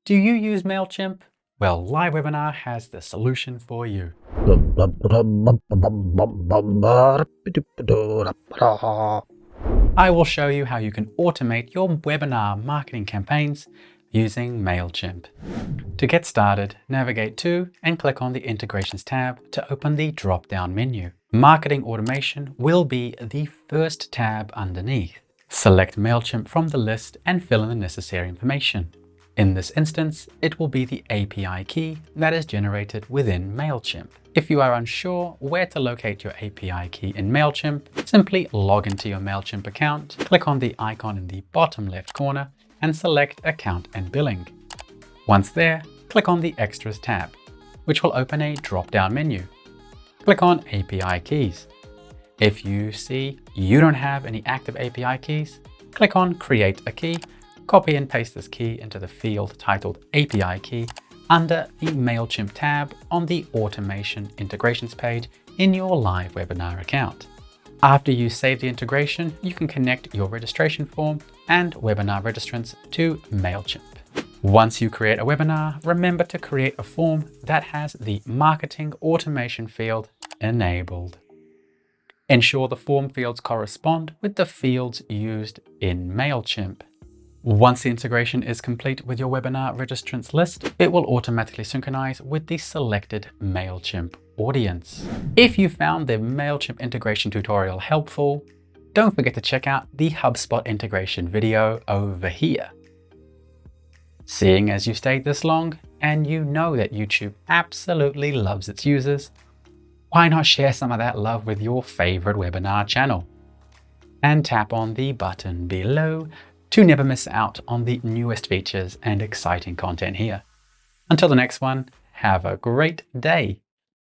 Do you use MailChimp? Well, LiveWebinar has the solution for you. I will show you how you can automate your webinar marketing campaigns using MailChimp. To get started, navigate to and click on the Integrations tab to open the drop-down menu. Marketing Automation will be the first tab underneath. Select MailChimp from the list and fill in the necessary information. In this instance, it will be the API key that is generated within MailChimp. If you are unsure where to locate your API key in MailChimp, simply log into your MailChimp account, click on the icon in the bottom left corner, and select Account and Billing. Once there, click on the Extras tab, which will open a drop-down menu. Click on API Keys. If you see you don't have any active API keys, click on Create a Key. Copy and paste this key into the field titled API Key under the MailChimp tab on the Automation Integrations page in your LiveWebinar account. After you save the integration, you can connect your registration form and webinar registrants to MailChimp. Once you create a webinar, remember to create a form that has the marketing automation field enabled. Ensure the form fields correspond with the fields used in MailChimp. Once the integration is complete with your webinar registrants list, it will automatically synchronize with the selected MailChimp audience. If you found the MailChimp integration tutorial helpful, don't forget to check out the HubSpot integration video over here. Seeing as you stayed this long and you know that YouTube absolutely loves its users, why not share some of that love with your favorite webinar channel? And tap on the button below to never miss out on the newest features and exciting content here. Until the next one, have a great day.